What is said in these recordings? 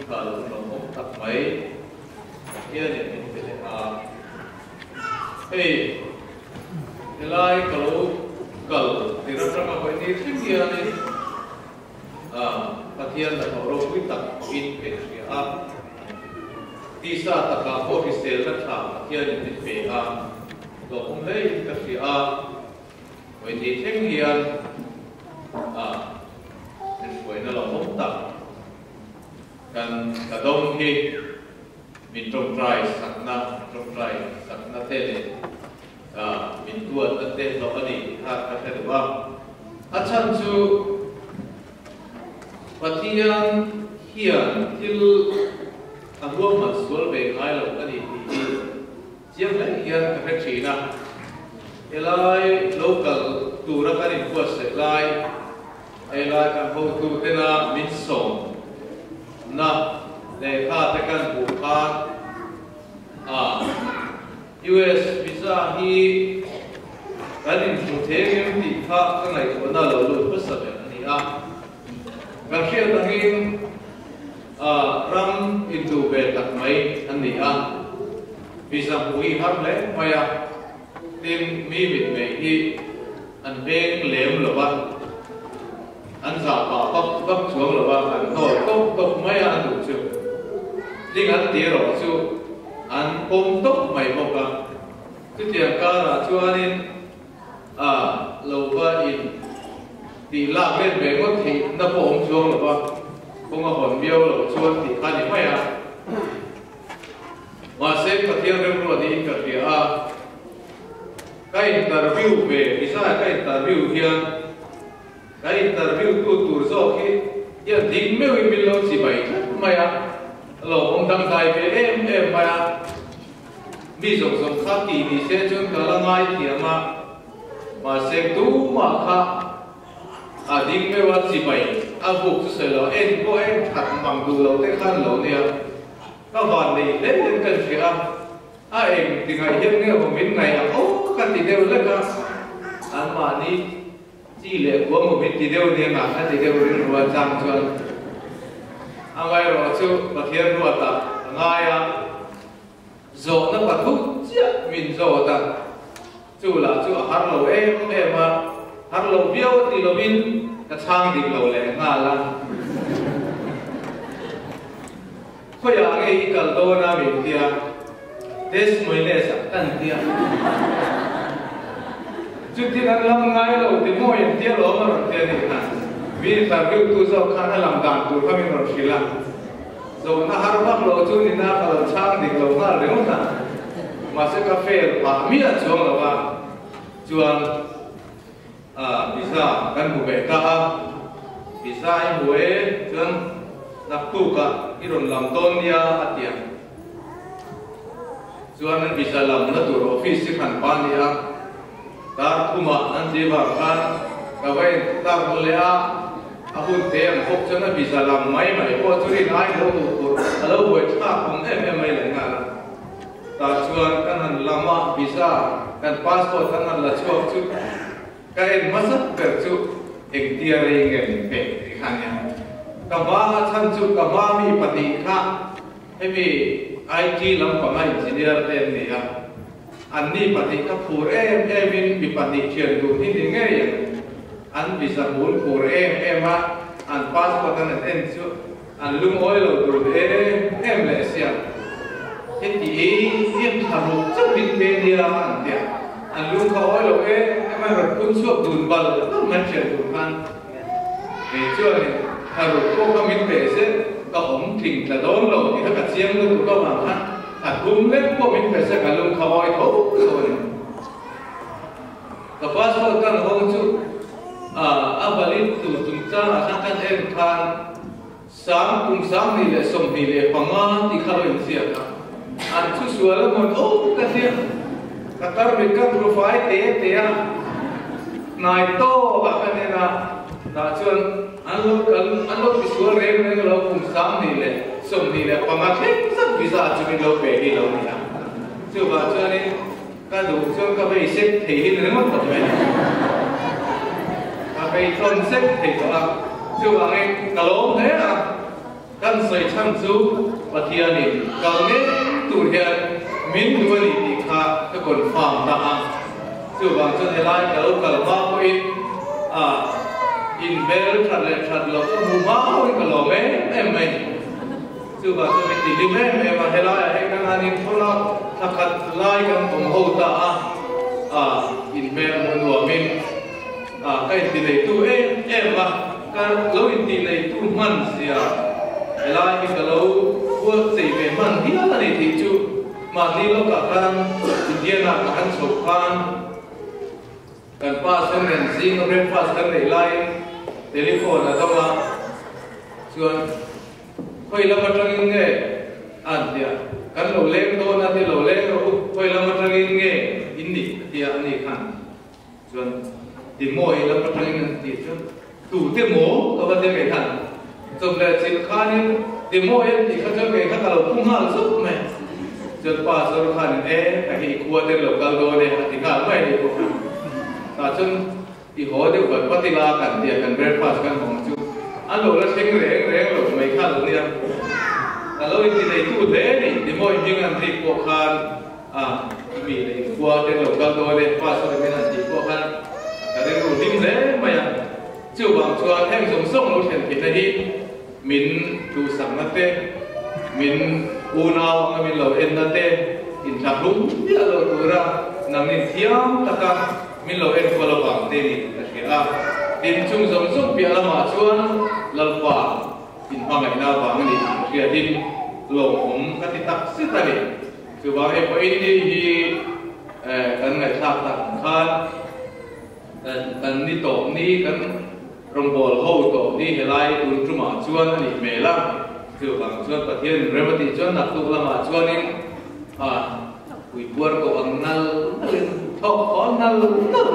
cả lồng ống tập mấy kia để mình phải hey nilai kalau tidak sama apa ini sih ni latihan atau rohit tak in PA tisa tak apa official tak latihan in PA kalau mulai ke PA ini senghian sesuai dalam otak dan kadang ni min try sakna tele min tuat ate lo ani ha ka ba achan chu patian hian til aruam maswal be ngai lo ani ti chiam lai hian ka phe china elai local tura ka ni puas se lai elai kan ho tu tena min som na le kha te kan bu kha US visa hi kanin thuteng ti kha kan lai ko na lo lu pas sa ani ga khia tangin ram into be tak mai ani visa hui har le maya tin mi bit me hi an beng lem lo ba an za pa pap chuang lo ba an no ko mai an du chu ding an ti ro chu an pom tok mai mo ka tu tiang ka ra chuanin lo ba in ti la len be ngo thi na pom chuang lo ba ko nga hon biao lo chuan ti ka ni mai ma se ka tiang rem ro ni ka ti ka interview be isa ka interview hian ka interview tu tur zo ki ya ding me wi mil lo chi bai mai lo ông đăng tài về em mà mi dùng dùng khác kỳ thì sẽ chọn cả là ngay thì mà xem tú mà khác đinh mấy vật gì vậy phục cho sợi lo em có em thật bằng đủ lâu tới khăn lâu nè các bạn này đến cần gì em thì ngày hiện nay một miếng này khăn thì đều lấy cả mà đi chỉ lệ của một miếng thì đều nè mà khăn thì đều lên rồi trang chuẩn ngay rồi chú bác thiên ruột ngay dỗ nó bật hút chết mình dỗ chú là chú hát lâu em hát lâu biếu thì lâu mình cái trang thì lâu lẽ ngà lắm thôi nghe cái đồ na mình kia test mới lẽ sắc tan kia chú thì ăn làm ngay lâu thì mỗi tiết lâu mà rồi tiết này vì ta kêu tu do khăn làm đàn tu kami nói gì là rồi na har bak lo chu ni na kalau chang di lo na le na mà sẽ cà phê và mi là chuang lo ba chuang visa kan bu be ka visa ai buê chuang nak tu ka iron lam ton dia atia chuang an visa lam na tu office si khan pa dia tar kuma an je ba kan ka vai tar le ahun tem hok chana visa lam mai ko churi nai lo tu alo bo cha khong em mai le nga ta chuan kan han lama visa kan passport kan han la chok chu ka en masat per chu ek tia re nge pe khan ya ka ba chan chu ka ba mi pati kha hemi IT lam pa ngai engineer tem ni an ni pati ka phur em in bi pati thian du ni nge ya an visa bul phur em an passport an en chu an lung oil lo du em le sia he ti em tharu chak bin pe dia an dia an lung ka oil lo em ro kun chuak dun bal to man chen du kan e chu ni tharu ko ka min pe se ka om thing la don lo ni ka chiang lu tu ka ma ha kum le ko min pe se ka lung ka oil tho so ni ka passport kan hong chu abalin tu tung cha kan em khan sáng cùng sáng thì lại sống thì lại bằng ngon thì khá là gì cả anh chú sửa là một cái gì cái tar mình các profile té này to và cái này là chuyện anh lúc bị sửa rèm này là cùng sáng thì lại sống thì lại bằng ngon hết rất visa cho mình lâu về đi lâu này chứ mà cho nên cái đủ cho cái bây xếp thì nó mất thật vậy cái bây trôn xếp thì đó chứ mà nghe cả lố thế kan soi chang chu pathian in kalne tu hian min nuani ti kha ka kon fam ta a chu bang chu helai kal kalma ko in bel that lo ko mu ma ko ka lo me em mai chu bang chu ti lim me ma helai he kan anin thola thakat lai kan tom ho ta a in bel mu nu min cái tỷ lệ tu em mà cái lối tỷ lệ tu man sia lại cái lối của gì về man thì là này thì chú mà đi lo cả kan India là cả han sọc kan pa sang nên zing breakfast kan này lại telephone là đâu mà chuan khơi làm乜trăng nghe anh tiệt kan lẩu lên đâu na thì lẩu lên đâu khơi làm乜trăng nghe Indi thì anh ấy khăn chuan thì mỗi lần bắt đầu mình thì cho đủ tiền mổ ở bên đây cái thằng trong là chỉ khăn thì mỗi thìเขาจะcáiเขาเราพุ่งห้าสุดไหมจนป่าสรุปขันไอ้ที่ขวดเดินหลบกันโดนเนี่ยที่ข้าไม่ได้พวกนั้นแต่จนที่หัวเดี๋ยวเปิดปฏิลากันเดียกันเบรดฟาสกันของจูอันหลบแล้วเช็งเร่งหลบไม่ข้าหลบเนี่ยแต่เราที่ในตู้เล่นี่ที่mỗiยิงอันที่พวกขันมีในขวดเดินหลบกันโดนเนี่ยป่าสรุปเป็นอันที่พวกขันแต่รู้ดิ้งเลยไม่ยังจู่บางชัวแห่งสมส่งเราเห็นผิดนะที่มินดูสังนัตเตมินอูนาวมินเราเอ็นนัตเตอินทับลุงเยอะเราตัวเรานั่งนิเทียมตะกันมินเราเอ็นคนละบางเดนี่นะเสียดินชุ่มสมส่งเปียละมาชวนลลฟ้าอินพังไอ้นาบางนี่เสียดินหลงผมกันติดตักสิตานี่จู่บางไอ้พวกอินดีที่กันไงชาติขันกันนี่โตนี่กันรองบอลเข้าโตนี่เฮลัยตุนจุมาชวนนี่เมล่าคือบางชวนประเทศเรมติชวนนักตุกละมาชวนนี่คุยบัวก็อังนัลทอกขอนัล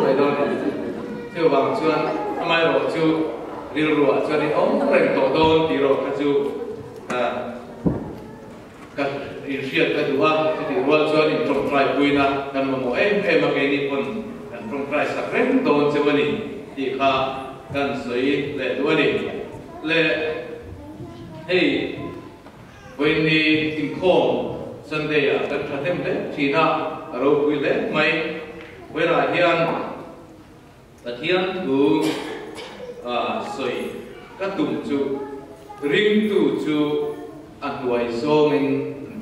ไม่โดนคือบางชวนทำไมเราจูริรัวชวนนี่อ๋อเร่งโตโดนที่เราจูกันอินเชียกันดูว่าที่รัวชวนนี่ตรงไตรปุยนะกันมาโมมาเกนี่คนตรงไตรสักเร่งโดนเจ้าวันนี้ที่ข้ากันสวยเละด้วยนี่เละเฮ้ยวันนี้กินข้าวสันเดียกันชัดเต็มเลยทีน่าเราคุยเลยไหมเวลาเฮียนแต่เฮียนดูสวยก็ตุ่มจูริงตูจูอันไว้โซมิน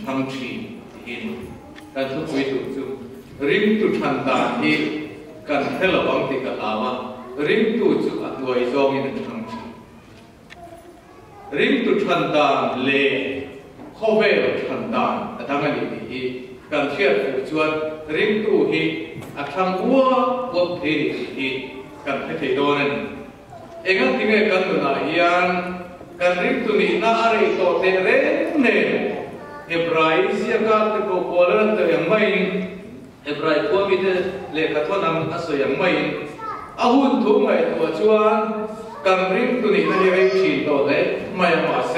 ทั้งชีหินกันทุกวิตุจูริงตูทันตาที่กันเทลบังติกันลาวะริงตูจูอันไว้โซมินทั้งชีริงตูทันตาเล่ข้อเวลทันตาแต่ทั้งนี้ที่กันเชื่อถือชวนริงตูที่อัฐังวัววัดที่กันให้เทโดนันเองที่เมื่อกันตัวนาฮิยันกันริงตูนี่น่าอะไรต่อเตเรเนเฮบรายเสียกันตะโกโกลันตัวยังไม่เฮบรายพวกมิเตเลขัดวันนั้นอาศัยยังไม่อาหุ่นทุ่งไอตัวชวนกันริงตูนี่น่าจะเป็นชีโตเลยไม่มาเซ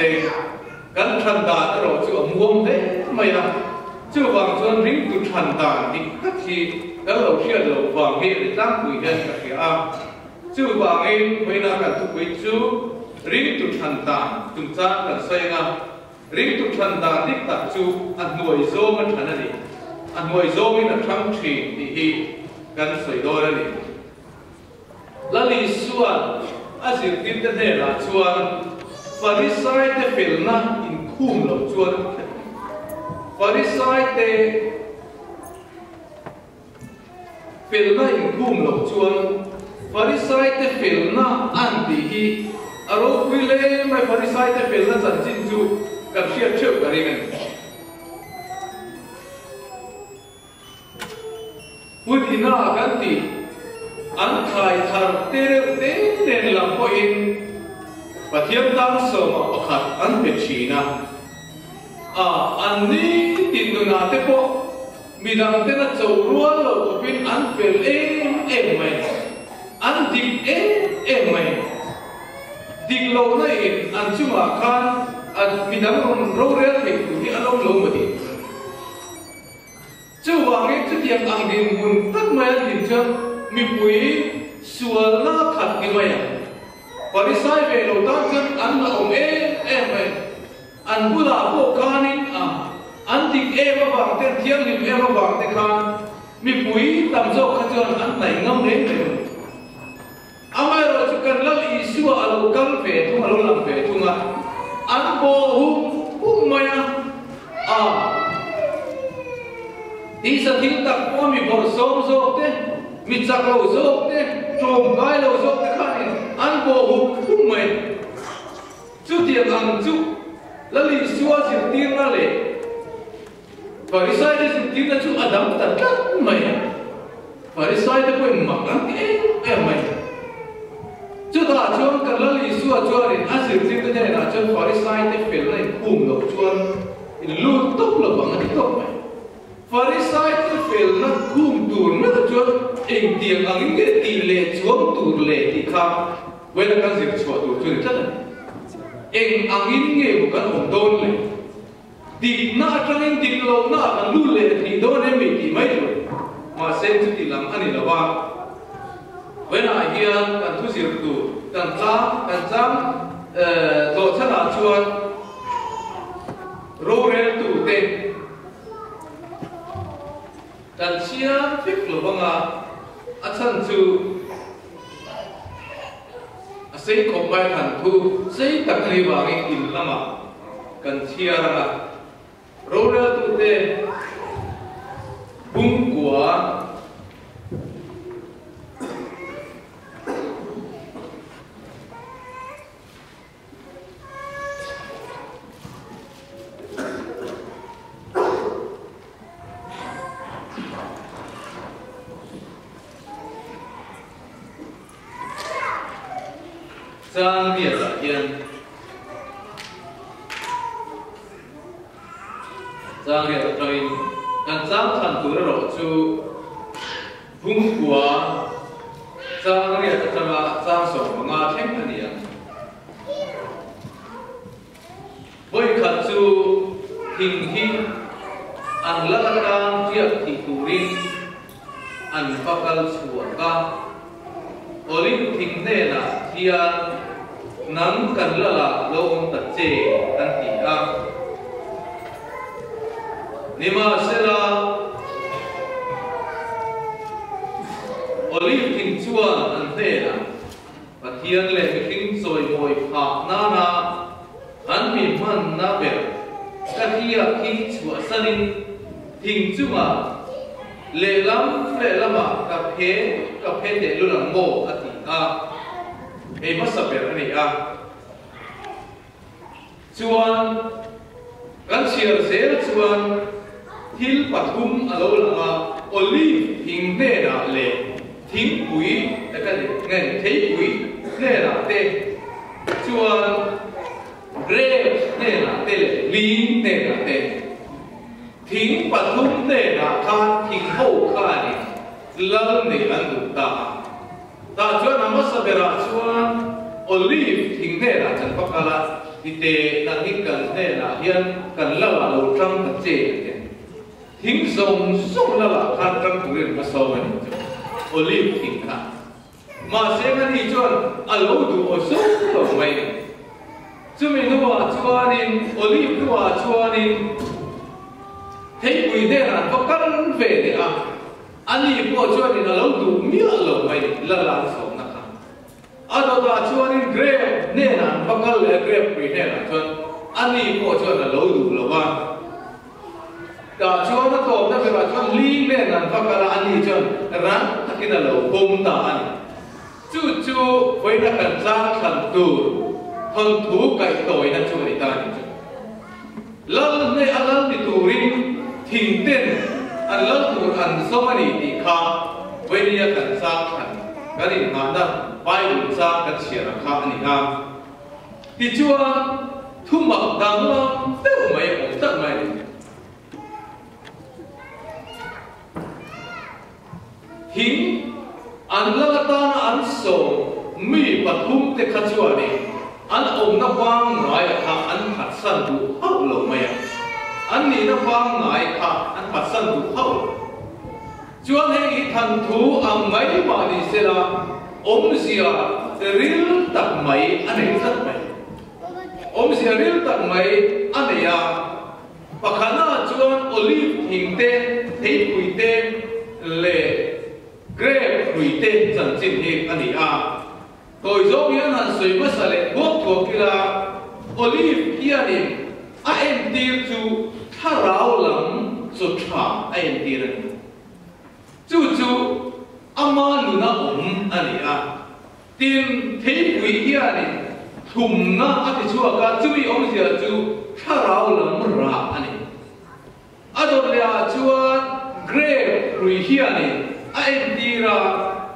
กันทันดาเราจู่อมวมเลยไม่ละจู่บางชวนริงตูทันดาดิคัดชีแล้วเราเชื่อเราบางเหตุตั้งคุยกันกับเสียจู่บางเองไม่น่ากันทุกวิจูริงตุชันตาตุนจ้ากันใส่งาริงตุชันตาดิตักจูอันหน่วยโซมันทันนี่อันหน่วยโซมันทั้งชีที่กันใส่โดนนี่แล้วลิส่วนอาศัยดินเดล่าชวนฟาริสัยเตฟิลน่ะอินคุ้มหลบชวนฟาริสัยเตฟิลน่ะอินคุ้มหลบชวนฟาริสัยเตฟิลน่ะอันดีฮีอารมณ์วิเลไม่ฟาริสัยเตฟิลน่ะจันจินจูกับเชียร์เชื่อกันเองพูดที่น่ากันตีอันขายทาร์เตเรเตนลำพอินปะเทียมตั้งสมอขัดอันเป็นชีนะอันนี้ติดนุนาเตปะมีดังเตนะจูรัวเราเป็นอันเฟลไหมอันดิกไหมดิกเราในอันจุมาคันอันมีดังเราเรียกถึงที่อันเราลงมาดิจู่วางเองจุดยังอังดินบุญตักมาดินจังมีปุ๋ยส่วนน่าขัดกันไหมปริสัยเวลาตั้งจังอันเราไหม an bula po kanin an tik ema wang te thiang lim ema wang te khan mi pui tam zo kha chuan an nai ngam le le amai ro chu kan lal isu alo kal ve thung alo lam ve thunga an bo hum maya ti sa thil tak po mi bor som zo te mi chak lo zo te trom gai lo zo te khan an bo hum mai chu tiang ang chu lali suwa sir tin na le Parisai de sir tin na chu adam ta kat mai Parisai de ko mak ang ti mai chu ta chuan kan lali suwa chuan in asir tin te na chuan Parisai de fel na khum lo chuan in lut tok lo bang ani tok mai Parisai de fel na khum tur na chuan eng tiang ang nge ti le chuang tur le ti kha wela kan sir chua tur chu ta eng angin nge bukan ondon le dik na trangin dik lo na kan lu le ti don em ti mai lo ma sen chu ti lam ani lawa when I hear kan thu sir tu kan chang to chana chuan ro rel tu te kan chia fik lo banga achan chu sei ko bai than thu sei tak ni wangi in lama kan chia ra rola tu te bung kwa Trang địa là yên Trang địa là trời Cần trang thần tử ra rõ chú Bung quả Trang địa là trang sống mà ngà thêm là địa Với khả chú hình hình Anh lắc đăng tiệc thị tù rin Anh phát gал chùa ca Olin thing ne na hian nang kan la lo om ta che kan ti a nima sela Olin thing chuan an te na pathian le thing soi moi pha na na an mi man na ber ka hiya ki chua sanin thing chuma le lama ka phe de lu lang mo ati e masaber ani chuan kan shir zel chuan thil pathum alo lama olive hing ne na le thing pui ta ka ngen thei pui ne na te chuan grape ne na te le li ne na te thing pathum ne na kha thing ho kha ni lal ne an du ta chuan amasabera chuan olive thing ne na chan pakala ite na ni kan ne na hian kan la lo tang ta che te thing zong la kha tang purin ma so ani olive thing kha ma se nga ni chuan alo du o so lo mai chumi no wa chuanin olive no wa chuanin thấy quỷ thế là có cắt về thì anh đi qua cho nên là lâu đủ miếng lâu vậy là sống nè anh đâu ta cho nên grape nên là bắt cắt lấy grape quỷ thế là cho anh đi qua cho là lâu đủ lâu ba cả cho nó tôm nó phải là cho ly nên là bắt cắt là anh đi cho rắn cái là lâu bông ta anh chú với nó cần ra cần tù hơn thú cái tội nó cho người ta lần này anh lần đi tù rin thình tên anh lớn tuổi anh số mấy thì khá với đi cần sa khẩn cái gì mà đó vai đủ sa cái chuyện là khá anh em thì chúa thu mặc đằng lo đâu mày cũng tất mày hình anh lớn ta anh số mi bắt hung te khát chúa đi anh ôm nó quăng nói là anh phát sinh đủ hậu lộ mày anh đi nó quăng ngại khá anh phát sinh đủ hậu chuan hei thằng thú mấy mà đi xe là ôm gì à ril tập mấy anh ấy rất mấy sia ril tak mai ania pakhana chuan olive hingte thei puite le grape puite chan chin hi ania toi zo hian han soi masale bok ko kila olive hianin a em tir chu tharau lam so tha a em tir chu ama nuna ania tin thei pui hianin thum na ati chua ka chui sia chu tharau lam ra ani ador ya chua grape rui hianin a em tira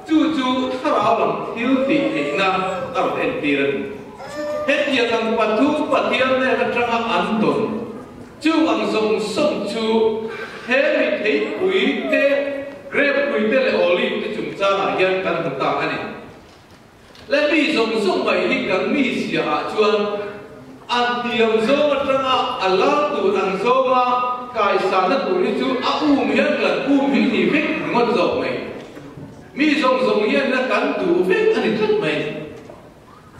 chu tharau lam thil ti na tar en tiran het ya kan patu patiam ne ratra anton chu ang song chu heri thei pui te grape pui te le olive te chung cha na hian kan ta ani le mi song bai hi kan mi sia chuan an tiam zo tanga ala tu an zo ma kai sa na tu ri chu a hian kan hi ni vek ngot zo mai mi song hian na kan tu vek ani thut mai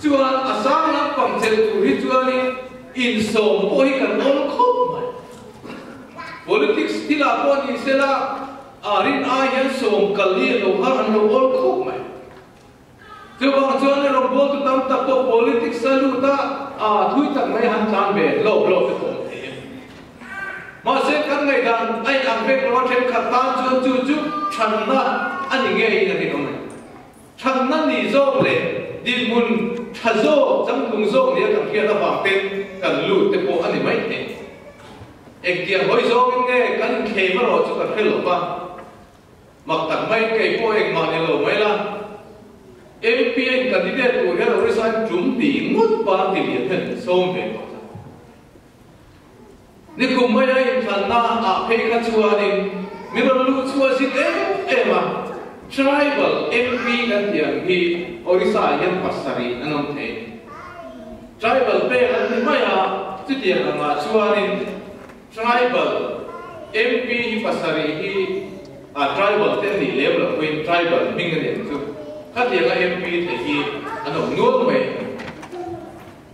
chuan asang na pang chel tu ri chuan in som po hi kan ol khop mai politics tila po ni sela arin a hian som kali lo har an lo ol khop mai chuan robot tam ta po politics salu ta thui tak mai han chan be lo te ko ma se kan ngai dan ai ang be lo them khat ta chu than na ani nge hi ni no mai than na ni zo le din mun tha zo chang lung zo ni kan kia ta ba te kan lu te po ani mai te ek dia hoi zo nge kan khe ma ro chu ka khel lo ba mak tak mai ke po ek ma ni lo mai la MPN candidate ko hian resign chum ti ngut pa ti lian hen som ve ni kum mai ai than na a phe kha chuanin miron lu chua si ema tribal MP kan tiang hi orisa hian pasari anom the tribal pe kan ni mai a chu tiang anga chuanin tribal MP hi pasari hi tribal te ni level kuin tribal mingane chu khát tiếng là MP thì anh ông nuốt về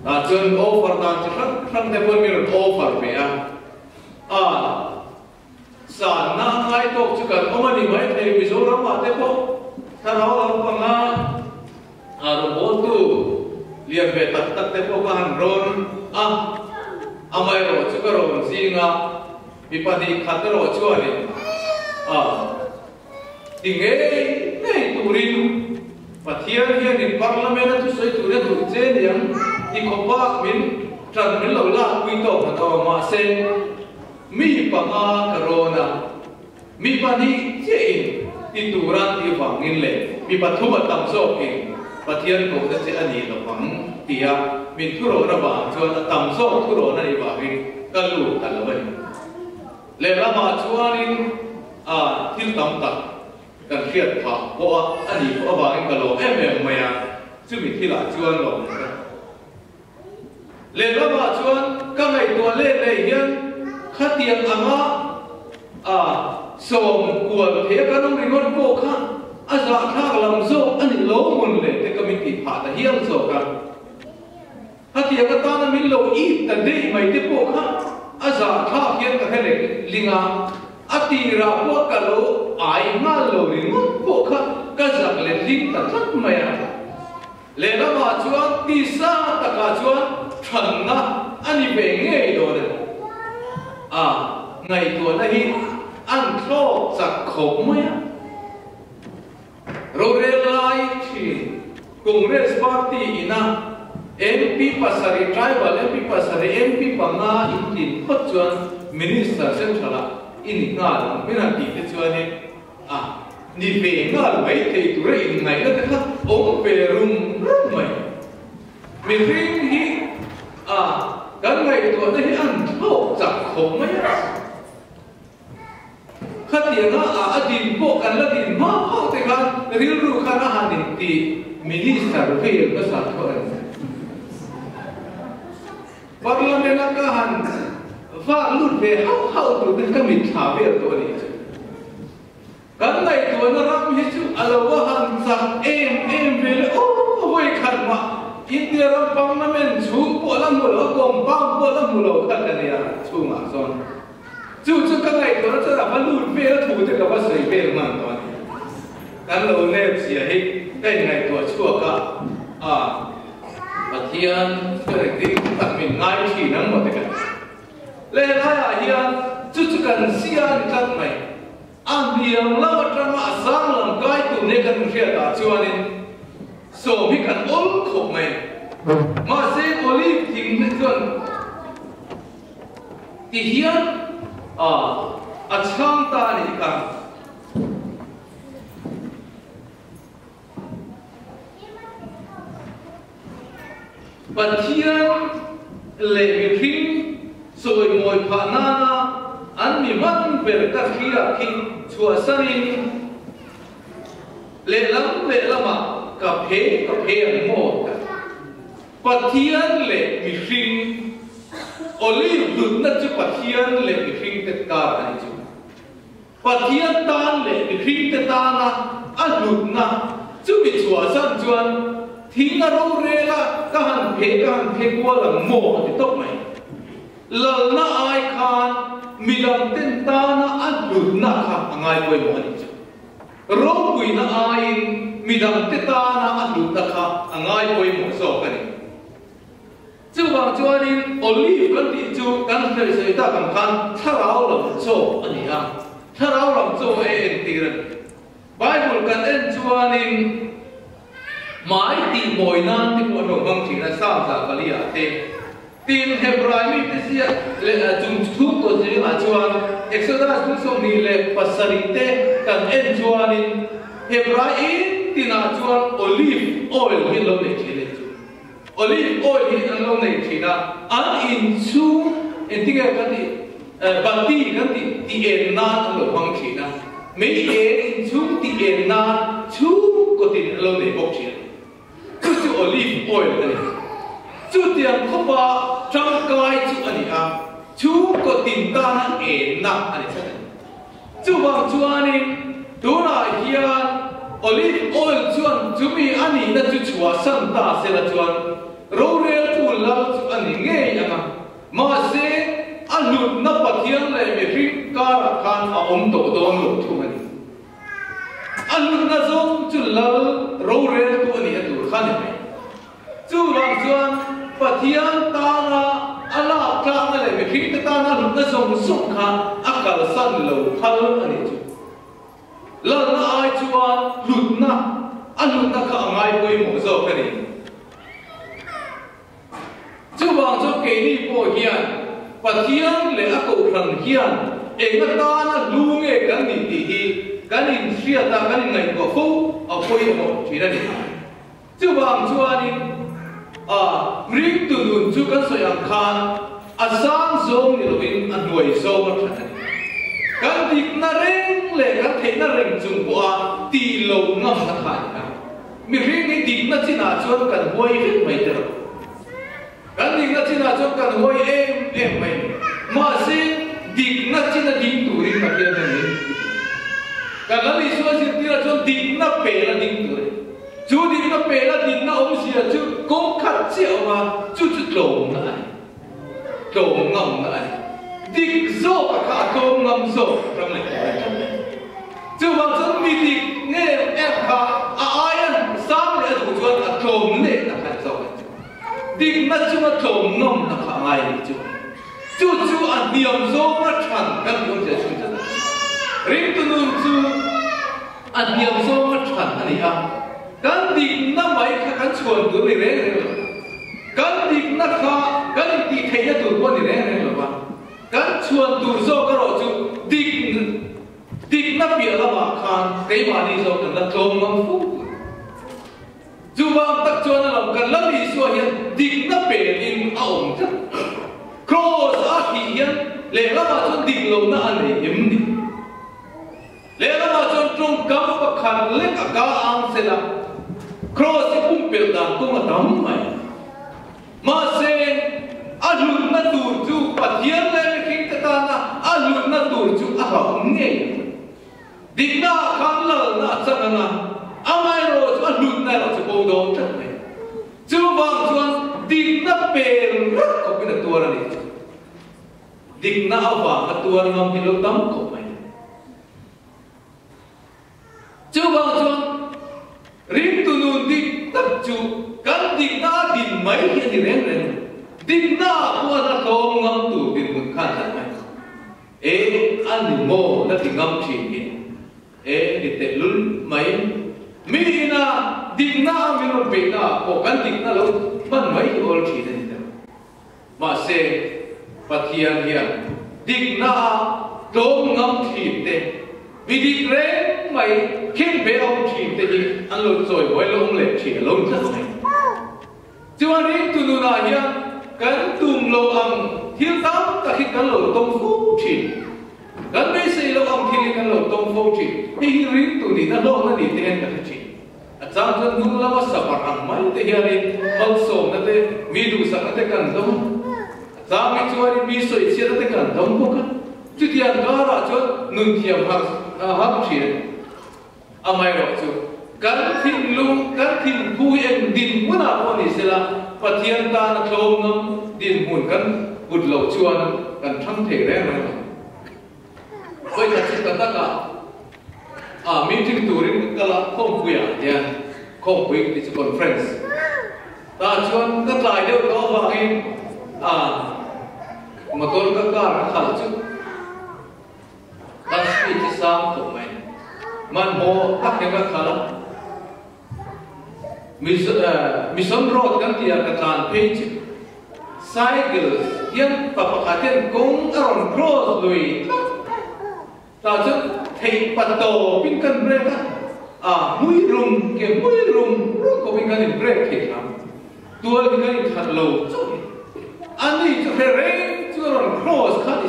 chân offer ta chỉ khăn để quân mình offer về sản na hai tổ chức cần ông anh mấy thầy ví dụ đó mà thế po ta nói là bằng robot tu liền về tắt thế po cái hàng ron amai rồi chứ cái rồi gì ngà bị bắt đi khát rồi chưa đi thì nghe tụi đi Pathian hian in parliament tu soi tu le tu che niang I khopa min tran min lo la pui to ma to ma se mi pa ma corona mi pa ni che ti tu ran ti wang in le mi pa thu ba tam so ki Pathian ko ta che ani lo wang tia min thu ro na ba chuan tam so thu ro na ni ba ri ka lu ta lo ba le la ma chuan in thil tam tak kan khiat pha bo ani ko ba in ka lo maya chu mi thila chuan lo le la ba chuan ka ngai to le hian khatiang anga som kual the ka nong ringot po kha aza tha lam zo ani lo mun le te committee pha ta hiam zo ka khatiang ka ta na min lo I ta de mai te po kha aza tha hian ka hele linga atira po ka lo ai nga lo ringot po kha ka zak le ling ta thak maya le la ba chuan ti sa ta ka chuan than na ani ve nge do ne ngai to na hi an tho sak khop maya ro re lai thi Congress party ina MP pasari tribal MP pasari MP panga in phot chuan minister central in nga mina ti te chuan ni ve nga mai thei tu re in ngai la ta ong pe rum mai mi ring hi kan ngai to na hi an tho sak khop maya khatianga adin po kan la din ma ho te kan ril ru khana hanin ti minister ve ka sa thoran parliament ka han va lut ve hau tu te ka mit tha ve to ni kan ngai to na ram hi chu alawa han sa em ve le voi khan ma India ram parliament chu polam mulo kompang polam mulo katania chu ma son chu ka ngai to cha da balut pe la thu te ka ba sei pe man to kan lo ne sia hi kai ngai to chu ka pathian ke dik tak min ngai thi nang mo te ka le la ya hian chu kan sia ni kat mai an biang la trama sang lam kai tu ne kan ria ta chuanin so we can all cope mai ma se olive thing ne chon ti hian a chang ta ni ka pathian le mi thing soi moi pha na an mi man per ta khia khi chua sanin le lama ka phe mo pathian le mi hring olive lut na chu pathian le mi hring te ka ani chu pathian tan le mi hring te ta na a lut na chu mi chua san chuan thing a ro re la ka han phe kwa la mo ti tok mai lal na ai khan mi dam ten ta na a lut na kha angai poi mo ani chu ro pui na ai midang te ta na a lu ta kha angai poi mo so ka ni chu wang chuanin olive kan ti chu kan thei sei ta kan khan tharau lam cho ani a tharau lam cho en ti ran bible kan en chuanin mai ti moi nan ti ko ro bang thi na sa sa ka li a te tin hebrai mi te sia le chung thu to je ma chuan exodus tu som ni le pasari te kan en chuanin hebrai tina chuan olive oil hi lo nei thile chu olive oil hi an lo nei thina an in chu en tinga kan ti bati kan ti en na an lo hang thina me in chu ti en na chu ko tin lo nei bok thina chu olive oil ani chu tiang khopa chang kai chu ani a chu ko tin ta na en na ani chu wang chuanin tuna hian olive oil chuan chumi ani na chu chua san ta se la chuan ro re tu la chu ani nge anga ma se alut na pathian le me ri ka ra khan a om to don lo thu ani alut na zong chu lal ro re tu ani tu khan me chu wang chuan pathian ta na ala ka na le me ri ta na lut na zong suk khan akal san lo khal ani chu la na ai chuan lut na ka ngai poi mo zo ka ni chu wang cho ke ni po hian pathian le a ko thang hian enga ta na lu nge kan ni ti hi kan in sia ta kan ngai ko fu a poi mo thi ra ni chu wang chuan in ring tu dun chu kan so yang khan a sang zong ni lo in a nuai zo ma thani kan dik na reng le kan thei na reng chung bua ti lo ngam na thai na mi ring ni dik na china chuan kan hoi rit mai te kan dik na china chuan kan hoi em mai ma se dik na china dik tu ri ka kia na ni kan la li so si ti la chuan dik na pe la dik tu ri chu dik na pe la dik na om sia chu ko khat chiao ma chu tlom na ai tlom ngam na ai dik zo ka ko ngam zo trong này chu wang chuan mi dik nge em kha a ayan sam le du chuan a tlom le na kha zo dik na chu ma tlom ngam na kha ngai ni chu a niam zo ma than kan yom je chu cha ring tu nun chu a niam zo ma than ani a kan dik na mai kha kan chuan du ni re kan dik na kha kan ti thei ya tu ko ni re lo ba kan chuan tu zo ka ro chu dik na pia la ma khan kai ma ni zo kan la tlom ngam fu chu wang tak chuan lam kan la li so hian dik na pe in a om cha cross a hi hian le la ma chu dik lo na an nei em ni le la ma chu trong kam pa khan le ka ga ang se la cross e pum pe da ko ma dam mai ma se alut na tur chu pathian le king ta na alut na tur chu a ha nge dikna khan la na chang na amai ro chu alut na ro chu bo do cha mai chú vang chuan địch na bền rất có cái tua này địch na áo vàng cái tua ngâm thì lâu tắm có mày chú vang chuan riêng tu nun địch tập chú căn địch na địch mấy cái gì đấy địch na qua na thong ngâm tu địch một khăn thật mày anh mồ là thì ngâm chỉ địch tệ lún mấy mi na địch na mi nó bị na có căn địch na lâu vẫn mấy cái ôn chỉ đấy mà sẽ phát hiện hiện địch na trốn ngâm chỉ đấy vì địch rén mày khiến bé ông chỉ đấy thì anh lột rồi với lông lệ chỉ lông rất mày cho nên tụi nó là hiện cái tùm lô âm thiếu tám ta khi cái lỗ tông phú chỉ cái mấy xây lỗ âm khi cái lỗ tông phú chỉ thì riêng tụi nó lỗ nó đi tên cái chỉ chẳng cần đúng là mất sập bằng mấy thế hiện đi mất sổ nó thế mi đủ sẵn nó thế cần đông chẳng mấy chỗ đi mi sợi chia nó thế cần đông không cả chứ tiền đó là chỗ nương thiềm hấp chỉ mày rồi chứ cái thìn lu cái thìn vui em đình muốn nào con đi sẽ là và thiên ta là thâu ngâm đình hồn cái bụt lẩu chuan cái thân thể đấy rồi bây giờ chỉ cần tất cả meeting touring cái là không vui à không vui thì chỉ conference ta chuan cái lại đều có vào cái mà tôi các cả khẩn chứ ta speech sang của mày man hồ các cái khẩn mission road kan tia ka tran page cycle yan papakaten kung aron cross lui ta chu thei pato pin kan break mui rum ko pin kan break ke tham tua pin kan that lo chu ani chu re chu aron cross khat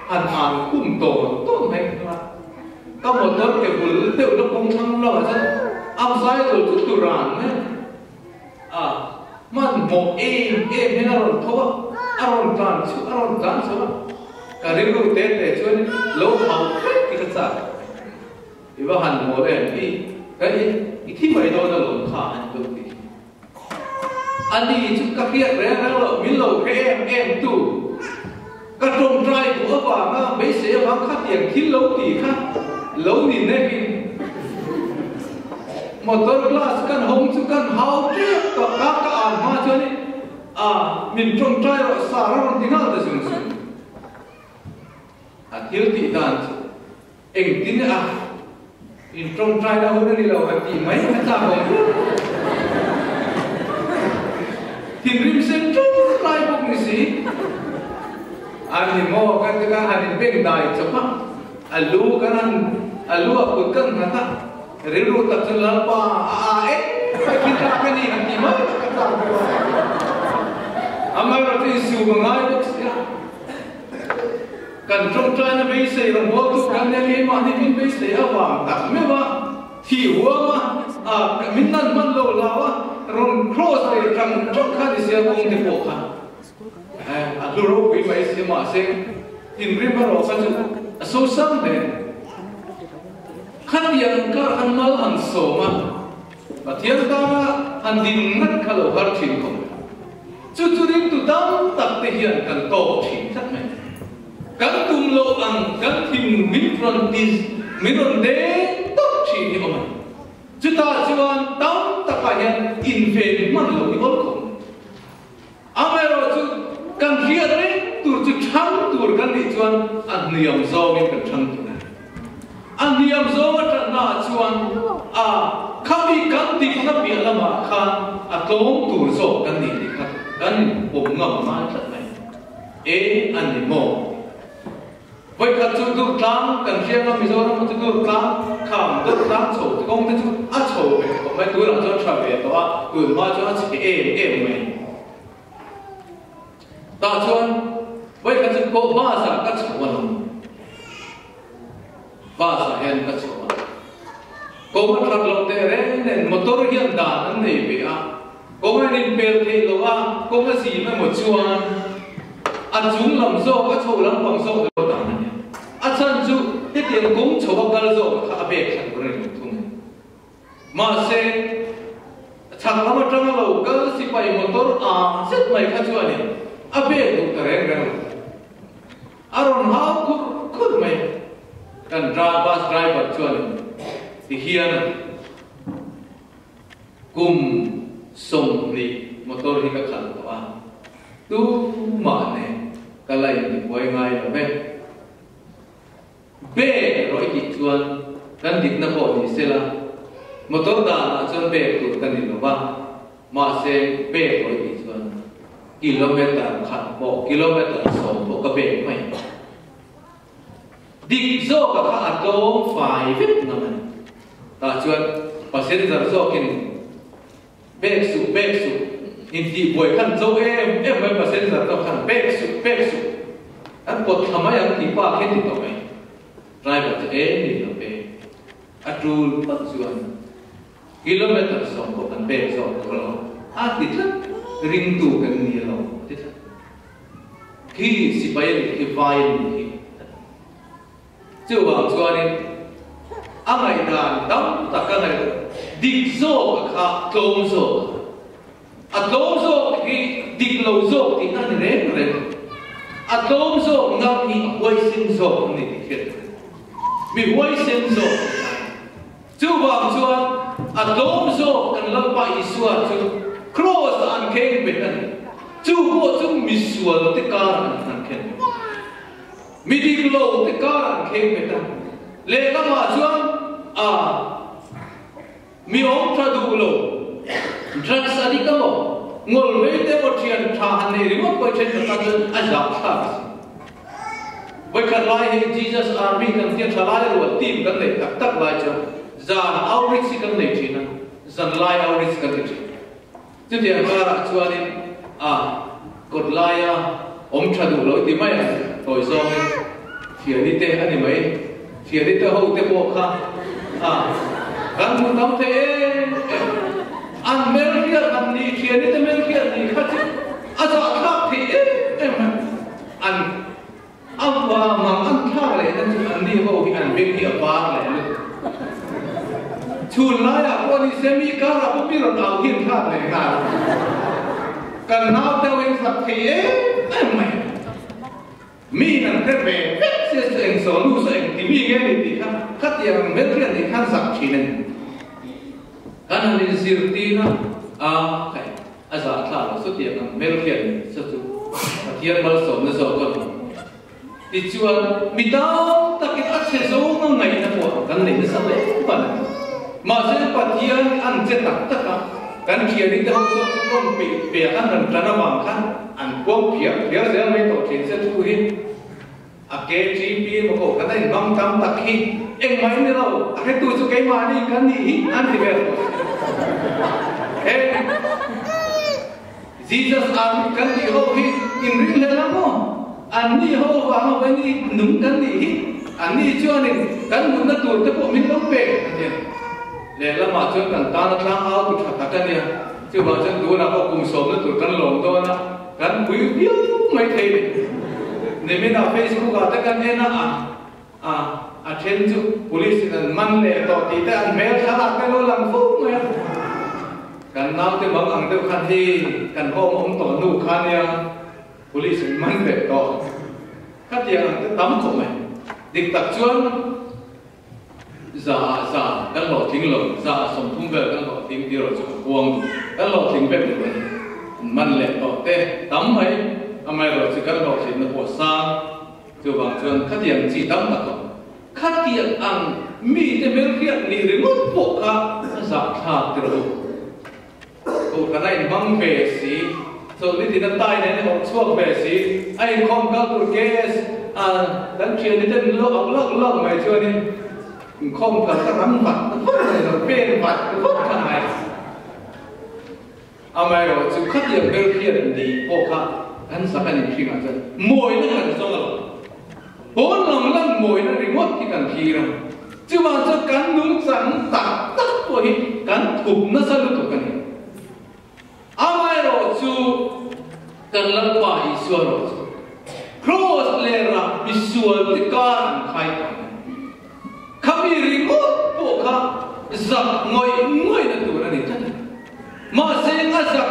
an kum to mai ka motor ke bul teu no kong tham lo cha outside the Turan, man mo men aron thoa aron dance kariru te chuan lo hau ki ka iba han mo le kai thi mai do na lo kha an do ti ani chu ka pia re na lo min lo ke em tu ka trong trai của ba ma mấy sẽ vắng khát tiền thím lâu tỷ khác lâu nhìn này motor class kan home chu kan how ke to ka an ma chani min trong trai ro sa ro tinga da sung sung thiếu tỷ đàn eng tin in trong trai da hone ni lo ti mai ka ta ho tin rim sen trong trai bok ni si ani mo kan ka hanin peng dai chapa alu kan alu aku kan ngata riru tak selapa kita kan ni nanti mana kata amai berarti isu mengai bos ya kan trong trai na bây giờ làm bố tu kan ni mà ni bây giờ awang tak mewa thi hua ma min nan man lo lawa ron cross le trong kha di sia kong te po kha alu ro bây giờ mà se tin rim ro ka so sam de khăn yang ka han mal han so ma và thiên ta han din ngat khalo har thin ko chu ring tu dam tak te hian kan to thin thak me kan tum lo ang kan thim min ron dis min ron de to thin ni oma chu ta chuan tam ta ka hian in ve man lo ni ol ko amero chu kan hian re tur chu thang tur kan ni chuan an niam zo min kan thang tu anh niệm zo mà trận na chuan kami kan tik na bia lama khan tlom tur zo kan ni khat kan bom ngam ma trận này anh ni mo với các chú tu tlang kan riêng là mizo na chú tu tlang kham tu tlang chou công te chu chou về có mấy tu là cho tra về đó tu ma cho chỉ em mày ta chuan với các chú ko ba sa các chou ba sa hen ka choma ko ma thak lo te re nen motor hian da an nei be ko ma nin pel the lo ko ma si ma mo chuan chung lam zo ka chho lam bang zo lo da ne chan chu te tiền cũng chho ba gal zo kha be khan ko ren thung ma se tha thằng nó mà trong lâu cơ si bay motor rất mấy khá chua này abe tụ tờ rèn rèn aron hao khut mấy cần bus driver chua này thì hiền cùng sông đi motor hi các khẩn tao tu mà này cái này thì quay ngay là bé rồi đi chuan kan dik na ko ni sela motor da na chuan be tu kan ni lova ma se be rồi đi chuan kilometer khat bo kilometer so bo ka be mai dik zo ka kha atom fai vit na man ta chuan passenger zo kin be su in ti boy kan zo em mai passenger to kan be su an pot thamai an ti pa khen ti to mai driver to ni lo pe atul pat chuan kilometer so ko kan be zo to lo a ti thla ring tu kan ni lo ti thla ki si pai ki vai ni chu wa chuan ni a ngai dan dam ta ka ngai dik zo ka tlom zo a tlom zo ki dik lo zo ti an re a tlom zo ngam ni hoi sin zo ni ti khet mi hoi sin zo chu wa chuan a tlom zo kan lam pa isua chu cross an keng be kan chu ko chu mi sual te ka an khen mi dik lo te ka an keng be ta le ka ma chuan mi om tra du lo drak sari ka mo ngol ve te mo thian tha han ne ri mo ko chen ta a ja tha với khăn lai thì Jesus army cần thiết trả lại rồi tìm cần để tắc lại cho dàn outreach cần để chỉ năng dàn lai outreach cần để chỉ chứ thì anh ta đã cho nên cột lai ông trả đủ lỗi thì mấy rồi do phía đi tê anh mấy phía đi tê hậu tê bộ khác gắn một tấm thế anh mấy kia anh đi phía đi tê mấy kia đi khác chứ giờ khác thì em anh và mà ăn thang lại nên anh đi hậu thì anh biết hiểu ba lại luôn chun lại à con đi xem mi cá là không biết là nào hiện thang này nào cần nào theo anh sập thì em mày mi là cái về sẽ anh số lu sẽ anh thì mi nghe thì khác khác gì anh biết cái thì khác sập chỉ nên cái này là gì thì nó cái giờ thang là xuất hiện anh biết cái xuất hiện bao số nó số còn thì chuan mi tao ta cái ắt sẽ số nó ngày nó của cái này nó sao đấy phần mà sẽ phần thiên ăn chết tắc tất cả cái kia đi đâu số con bị bẻ ăn lần ra nó bằng khăn ăn quăng phía sẽ mấy tổ chiến sẽ thu hết cái GP mà cổ cái này băng cam tắc khi em mấy nữa đâu cái tôi số cái mà đi cái gì ăn thì về em Jesus ăn cái gì hậu hi in riêng lên lắm không anh đi hô vào hô cái đi núng cái gì anh đi chưa này cái núng nó tuột cái bộ mình không về để làm mà chuyện cần ta nó làm áo tụt thật cái này chứ bảo chân tú nào có cùng số nó tụt cái lồng to nó cái quý biếu mấy thầy nên mình nào Facebook à tất cả nên trên chú police là mang lệ tỏ tí tới anh mail khá là cái lô làm phúc mà cần nào thì bằng ăn được khăn thì cần hôm ông tỏ nụ khăn nha police mang về đó các dia ang tắm của mình địch tập chuan giả các lò thính lò giả sống thung về các lò thính đi rồi chụp quang các lò thính về được mình lệ đó thế tắm mấy mai rồi chỉ các lò thính nó bỏ xa cho bằng chuan các dia chỉ tắm là thôi các dia ăn mi để mấy cái này rồi mất bộ cả giả thà được rồi cái này mang về gì so ni ti na tai ne ok chuak be si ai khom ka tur ges dan chian ni den lo mai chu ni khom ka ta ram vat ta pen vat ta mai mai ro chu khat ye bel khian di po kha an sa kan ni ma chen moi na kan so lo bon long lan moi na ri mot ki kan thi ra chu ma chu kan nung sang tak po hi kan thup na sa lu to kan amai ro chu kan lang pa isuan ro cross lera isuan ti kan khai khami ri ko po kha zak ngoi na tu na ni ta mà sẽ azak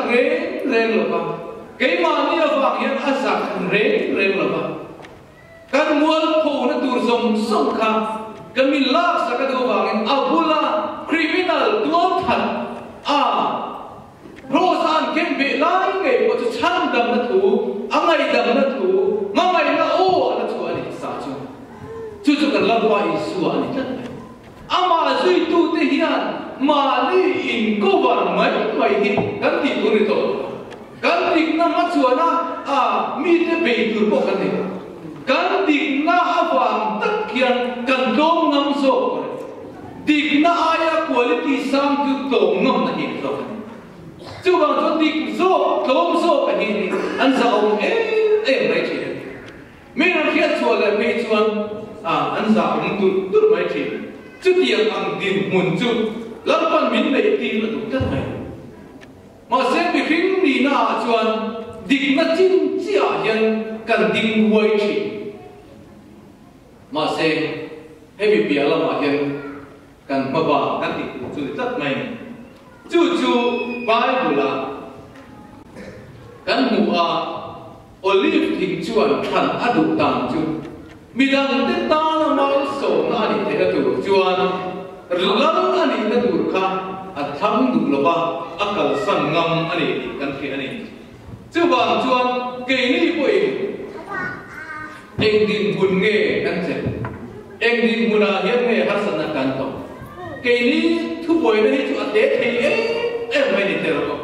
reng lo ba cái mà ni avang hian azak reng lo ba kan mual phu na tur som som kha kan min lak sa ka do wangin abula criminal tuam than rosan ken be lai ngai ko chu chan dam na thu angai dam na thu mangai na o ana thu ani sa chu kan lam pa isu ani tat ama zui tu te hian ma ni in ko war mai hi kan ti tu ni to kan ti na ma chuana mi te be tur ko kan ni kan ti na awang tak kian kan dom ngam so dik na aya quality sam tu to ngam na hi so chú bằng cho đi số thốn số cái gì anh giàu em lấy tiền mình làm kia chùa là mấy chuan anh giàu cũng tụt mấy tiền chú tiền ăn tiền muốn chú lắm phần mình lấy tiền là tụt tất này mà xem bị khinh đi na chuan địch na chín chia hiện cần tiền quay tiền mà xem hay bị bịa là mà hiện cần mà bảo cần tiền chú tất này chú Bible là kan hua olive thing chuan than adu tam chu midang te ta na mal so na ni te tu chuan lam ani na dur kha a tham du lo ba akal san ngam ani kan thi ani chu bang chuan ke ni poi eng din bun nge kan che eng din muna hian nge hasan na kan to ke ni thu boi na hi chu a te thei em mai ni te ro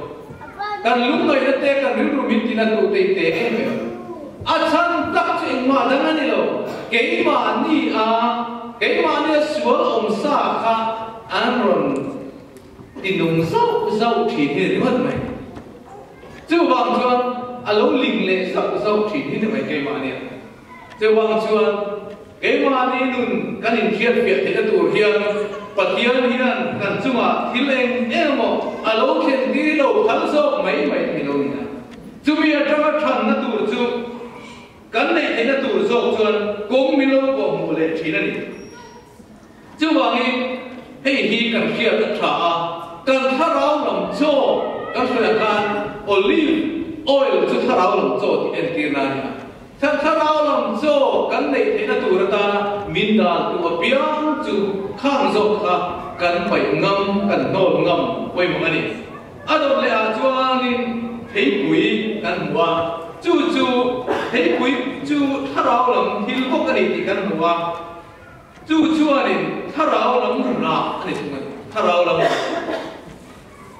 kan lung noi na te kan ru min tin tu te te em a chan tak ching ma dang ani lo ke ma ni sual om sa kha an ron tinung sau thi ni ri mai chu bang chuan a lo ling le sau thi ni mai ke ma ni chu bang chuan ke ma ni nun kan in khiat fiat te tu hian patian hian kan chunga thileng emo alo khen di lo khal so mai ni lo ni chu mi atanga than na tur chu kan nei the na tur zo chuan kong mi lo ko mu le thina ni chu wangi hei hi kan khia ta tha kan tharau lam cho kan thla kan olive oil chu tharau lam cho ti en tir na ni tharau lam cho kan nei the na tur ta min dal tu piang chu khang zo kha kan pai ngam kan nol ngam wei mo ani adom le a chuangin thei pui kan hua chu thei pui chu tharau lam thil bok ani ti kan hua chu chuanin tharau lam ra ani thunga tharau lam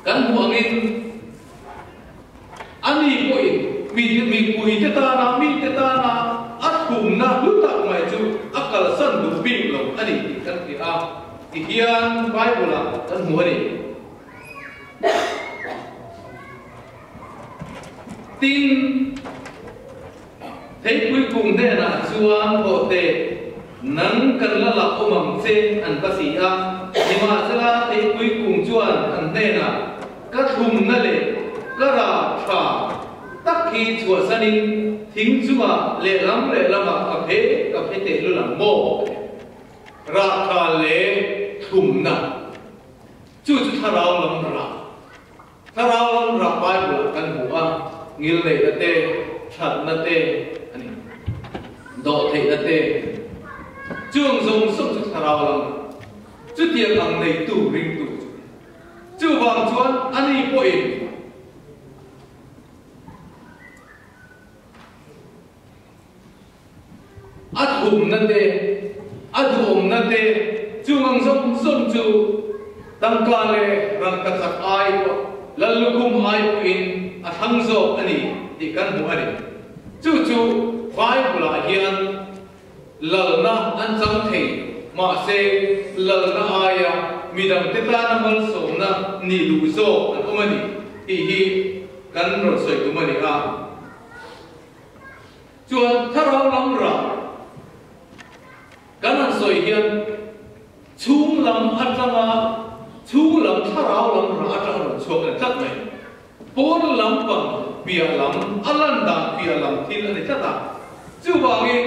kan huangin ani poi mi pui te ta na mi te ta na athum na lutak mai chu akal san du ping lo ani kan ti a ti hian Bible la kan hua ni tin thấy cuối cùng thế là chuan hộ tệ nắng cần là ôm che ăn ta xì a nhưng mà sẽ là thấy cuối cùng chuan ăn thế là các thùng nó lệ các ra trà tắc khi chùa sa ninh thính chùa lệ lắm mà cà phê tệ luôn là mồ ra trà lệ thùng nè chú thà rau lắm ra bài của căn hùa ngil lệ là tê thật là tê độ thể là tê trường dùng sống chú thà rau lắm chú tiền ăn này tủ rinh tủ chú vàng chuan anh đi bội athum na te adhum na te chungang som chu tangka le ran ka chak ai ko lalukum ai ko in athang zo ani ti kan hu ani chu Bible la hian lalna an chang thei ma se lalna aya midam te ta na mal so na ni lu zo an omani hi kan ro soi tu mani a chuan tharau lam ra kanan soi hian chung lam atanga chung lam tharau lam ra atanga chok na tat mai pon lam pang pia lam alan da pia lam thil ani tata chu wangi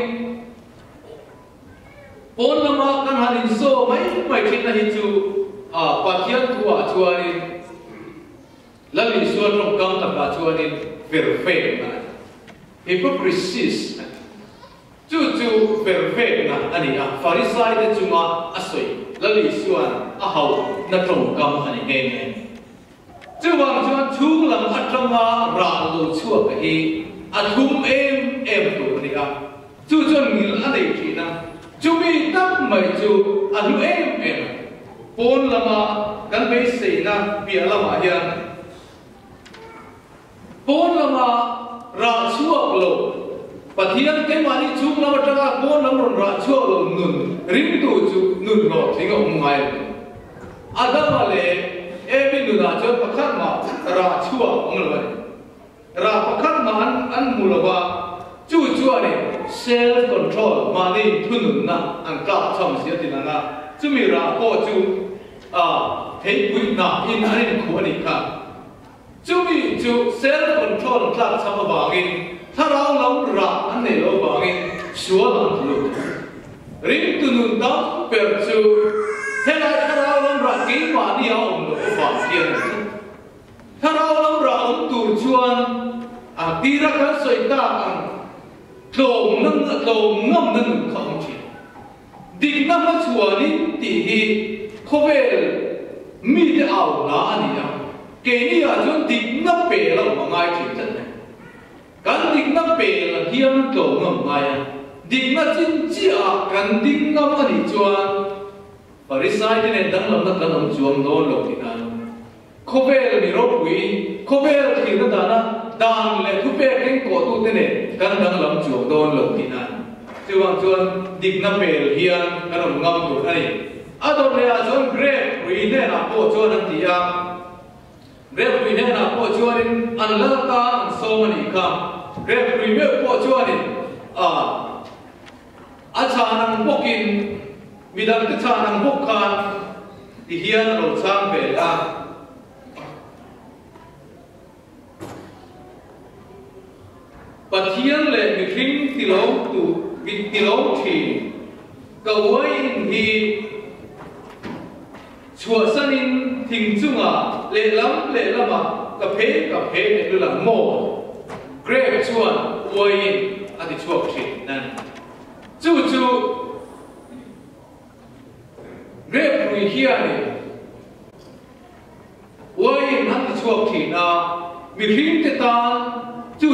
pon lama kan hanin so mai thil na hi chu pathian thua chuanin la li suan trong kam ta ka chuan in perfect na hypocrisy chu perfect na ani a Pharisee te chunga asoi la li suan a hau na trong kam ani nge chu wang chuan chung lam atanga ra lo chuak hi athum em tu ani a chu chuan ngil anei thi na chu mi tak mai chu anu em pon lama kan be sei na pia lama hian pon lama ra chuak lo pathian ke mani chung lama tanga pon lama ra chuak lo nun ring tu chu nun lo thing ong ngai adama le ebi nuna chu pakhat ma ra chuak ong lo ra pakhat ma an mulwa chu ani self control mani thunun na an ka cham sia tinanga chumi ra ko chu thei pui na in anin khu ani kha chumi chu self control tla chama bangin tharau lam ra an nei lo bangin suwa lam lu ring tunun ta per chu helai tharau lam ra ki ma ni a om lo ba kian tharau lam ra om tu chuan tira kan soi ta an tlom ngam nan kham chi dik na ma chuani ti hi khovel mi de au la ani ya ke ni a chon dik na pe la ma ngai chi chan ne kan dik na pe la hiam to ngam ngai dik na chin chi a kan dik ngam ani chuan Pharisee ne dang lam na kan am chuam no lo ti na khovel mi ro pui khovel thi na da na dan le thu pe ken ko tu te ne kan dang lam chuam don lo ti na chuan dik na pe hian kan am ngam tu ani adon le a chon grep ri ne na po chuan an ti a grep ri ne na po chuan in an la ka an so mani ka grep ri me po chuan in a cha nang pokin midang te cha nang pok khan ti hian ro chang ve la pathian le mi ring ti lo tu ti lo thi ka wai in hi chua sanin thing chunga le lama ka phe ne lu lam mo grave chuan wai in ati chuak thi nan chu grave ri hian ni wai in ati chuak thi na mi ring te ta chu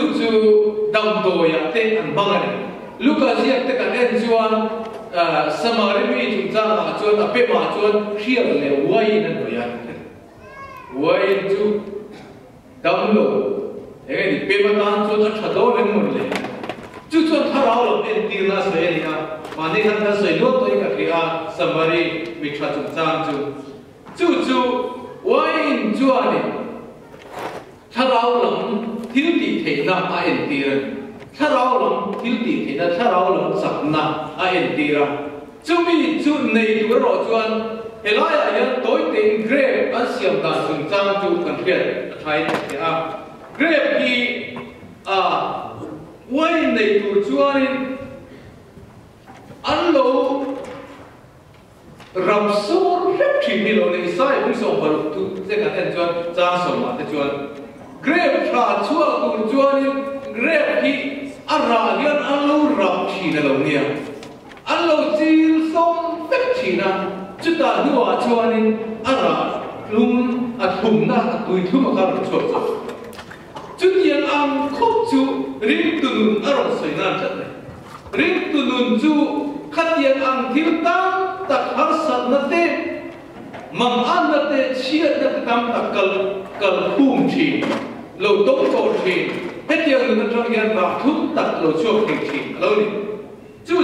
dam do ya te an bang ani Lucas ya te kan en chuan samari mi chung cha ma chuan ape ma chuan khial le wai na no ya wai chu dam lo e ni pe ma tan chu ta thado le mun le chu tharau lo en ti na se ni na ma ni han ta se lo to ka khia samari mi tha chung cha chu wai chu ani tharau lam thil ti the na a en ti ran tharau lam thil ti the na tharau lam sak na a en ti ra chumi chu nei tu ro chuan helai a ya toi tin grep a siam ta chung chang chu kan khiat thai te a grep ki wai nei tu chuan in an lo ram so rep thi ni lo nei sai bu so par tu se kan en chuan cha so ma te chuan grep tha chua tu chuan in grep ki ara hian an lo ram thi na lo nia an lo chil som fet thi na chu ta nuwa chuan in ara lum a thum na a tui thum a kar chho chu tiang am khop chu ring tu nun a ro soi na chat ne ring tu nun chu khatiang am thil tam tak har sat na te mam an na te chiat na tam tak kal khum thi lo tong to thi hết tiếng người trong gian và thúc đặt lỗ chuộc hình thị lâu đi chú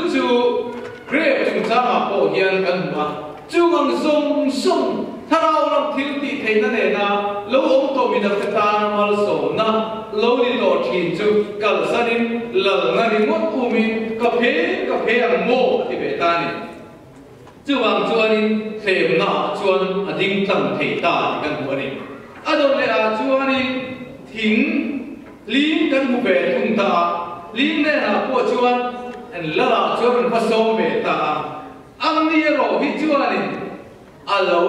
grep chúng ta mà bỏ hiền gần mà chú ngang sông thao làm thiếu tị thấy na nè na lâu ông tổ mình đặt ta mà sổ na lâu đi lỗ thìn chú cả gia đình lờ na đi mất u mình cà phê ăn mồ thì về ta nè chú vàng chú anh thèm na chú anh đinh tâm thấy ta thì gần bữa đi đó là chú anh thính lính kan mu về thùng ta lính này là của chuan anh la chuan phát sôm về ta anh đi rồi hi chuan này alo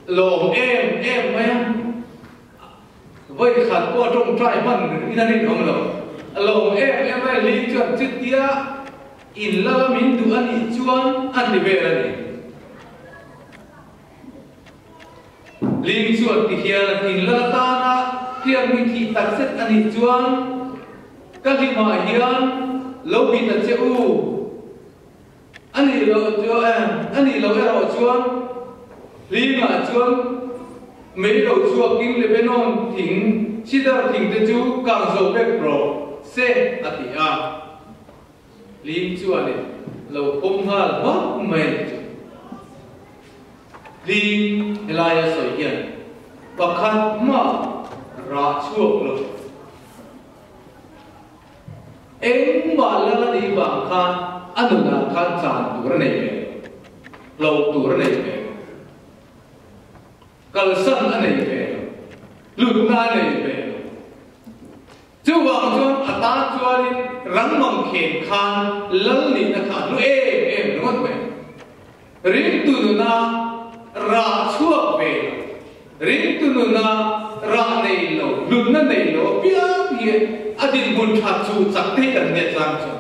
lom em mấy với khát qua trong trái mặn in anh ông lồng em lại lý chuẩn chết tia in la min du anh in chuan anh đi về là đi lý chuẩn thì hiện in la ta na hiện mình thì tắc xét anh in chuan các li mà hiện lâu bị tật chế u anh đi lâu cho em anh đi lâu em ở chuan lý mà chuan mấy đầu chùa kinh Lebanon thỉnh chỉ đạo thỉnh tới chú càng giàu bếp pro xe à thì à lý chùa này lâu ôm ha mất mệt lý lại là sợi hiền và khát mà ra chùa rồi em mà là đi bằng khan anh đã khan chán tuổi này về lâu tuổi này về kalau san aneh về lụt na này về chú vợ chú ata chú đi răng măng khen khan lal ni na khan lu em đúng không vậy riêng tu na ra chua về riêng tu na ra này lâu lụt na này lâu biết gì adin bun thắt chú chắc thế cần nhẹ nhàng chú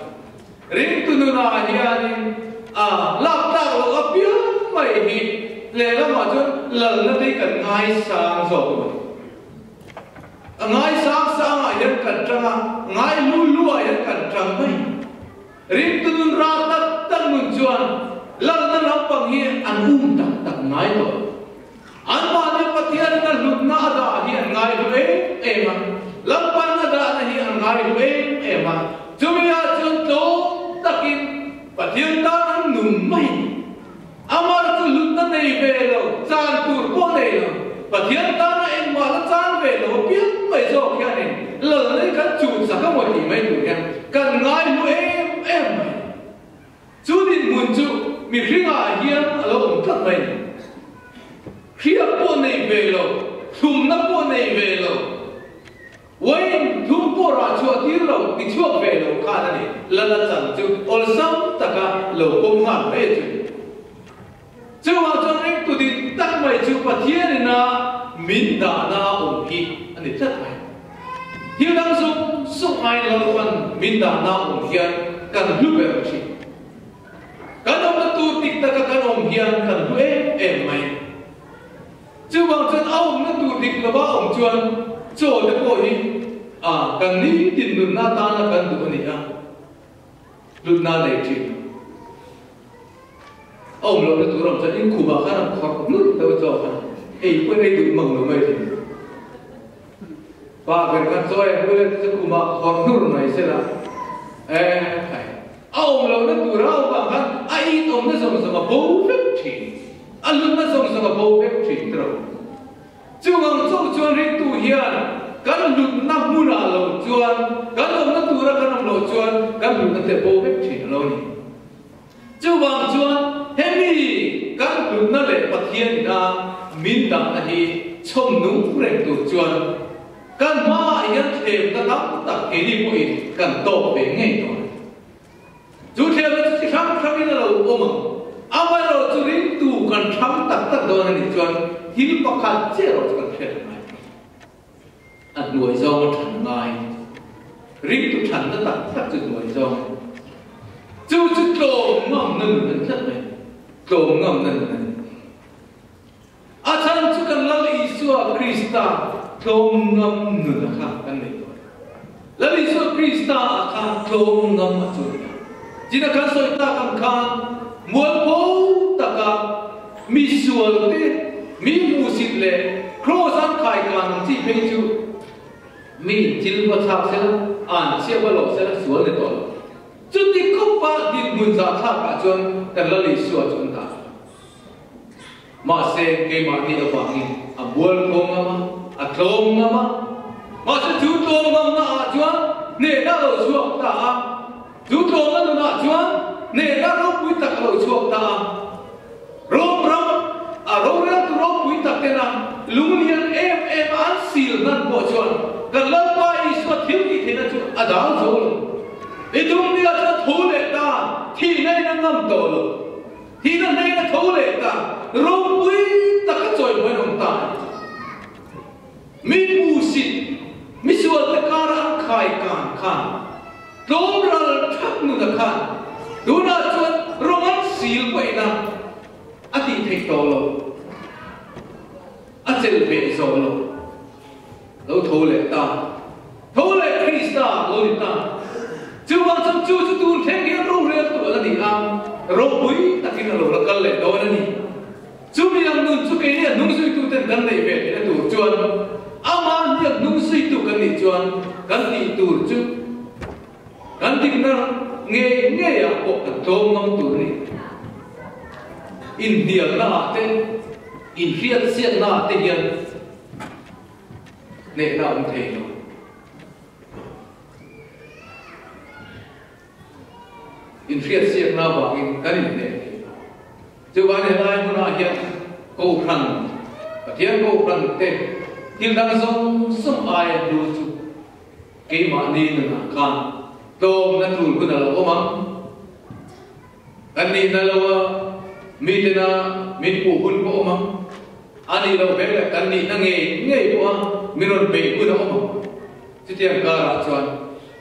riêng tu na hiền lap ta lâu biết mày hi lẽ ra mà chứ lần nó đi cần ngay sáng rồi ngay sáng ai vẫn cần trăng ngay lu ai vẫn cần trăng vậy riêng từ ra tất mun chuan lần nó bằng hiện ăn tắc ngay rồi ăn mà đi bắt hiện nó lụt na đã hiện ngay rồi em mà lần ban nó đã hiện ngay rồi em mà chúng ta chọn tốt tất kim bắt hiện ta nung mày amar tu lutna nei ve lo chan tur po nei lo pathian ta na en ma la chan ve lo pian mai zo kya nei lo nei kan chu sa ka mo ti mai tu kya kan ngai lu em mai chu din mun chu mi ringa hian alo om thak mai khia po nei ve lo thum na po nei ve lo wain thum po ra chu ti lo ti chu ve lo kha na ni la la chan chu ol sam ta ka lo kom ha ve chu chú vào trong anh tụi đi tắt mày chú phát hiện na min đã na ổn hi anh ấy rất mày hiếu đang sung ai lo phần min đã na ổn hiền cần lúc về gì cần ông đã tu tịch ta cần ông hiền cần lúc em mày chú vào trong ông đã tu tịch là bao ông chuan chỗ để bồi hi cần ní tiền đun na ta là cần tụi này lúc na để chi ông lo tu ram chân khu ba khá khóc nút đâu cho ấy quên đây đụng mừng rồi mày và cái con soi quên đây khu ba khóc nút này sẽ là ông lo tu ram ba khá ai ông nó sống bố phép chỉ anh luôn nó sống bố phép chỉ đâu chú ông châu chuan đi tu hiền cái lụt năm mua là lo chuan cái ông nó tu ra cái ông lo chuan cái lụt nó thể bố phép chỉ lo này chú ông chuan hemi các lụt nó lại bắt hiện ra min đẳng là gì trong nung rèn tu chuan các ma yên thêm các lắm tất cái đi bụi cần tổ về ngay rồi chú thêm nó chỉ khám đi là ôm mà rồi chú đi tu cần khám tất đó là chuan hiếu bạc khát chế rồi cần thêm này ăn nuôi rau thành mai riêng tu thành nó tất chú nuôi rau chú trộm ngầm nừng rất này trộm ngầm nừng này chan chú cần lal Isua Krista trộm ngầm nừng là khác cái này rồi lal Isua Krista khác trộm ngầm mà chú chỉ là cái soi ta cần khan muốn bố ta cả mi sual thế mi musit lệ cross an khai can chỉ phê chú mi chil vào tháp sẽ an sẽ vào lỗ sẽ sual để thôi chú đi không ba đi muốn ra tháp cả chuan cần lal Isua chúng ta mà sẽ cái mà đi ở vàng à buồn không mà trộm mà sẽ chú trộm mà chuan nè đã ở chuộc ta chú trộm nó chuan nè đã rốt bụi tắc ở chuộc ta rốt tu rốt bụi tắc thế nào lung liên em ăn xỉl năn bộ chuan cần lớn ba Isua thiếu gì thế nào chuan đảo rồi ít chúng đi là thấu lệ ta thì nay nó ngâm tổ rồi thì nó nay nó thấu lệ ta rốt bụi tắc cái rồi mới nông ta mi musi mi sual te kara khai kan khan rom ral thak nu da khan duna chuan roman sil ko ina ati thei to lo a chel be zo lo thole ta thole Krista lo ta chu wang cham chu chu tu theng ki ro re to la ni a ro bui takin lo la kal le do na ni chu mi yang nun chu ke ne nung sui tu ten dan nei ve ne tu chuan ama ni nung sui tu kan ni chuan kan ti tu chu kan ti na nge ya ko ka to ngam tu ni in dia na te in riat siat na te hian ne na thei lo in riat siat na ba in kan ne chu ba ne lai mu na hian ko khan ka thian ko khan te til dang song sum ai du chu ke ma ni na khan tom na tu ku na lo ma kan ni na lo mi te na min pu hun ko ma ani lo be la kan ni na nge ko mi ron be ku na ma chi tiam ka ra chuan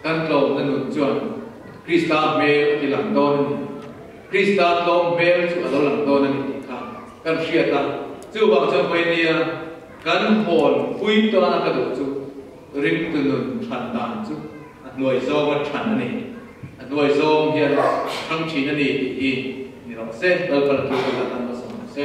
kan lo na nu chuan Krista me ti lam don ni Krista lo me chu a lo lam don ni ka kan ria ta chu ba cha pe ni kan hon pui to na ka du chu rin tu nun than dan chu nuôi zo ma than ni nuôi zo hian thang chi na ni i ni lo se lo pa tu ka tan ma so se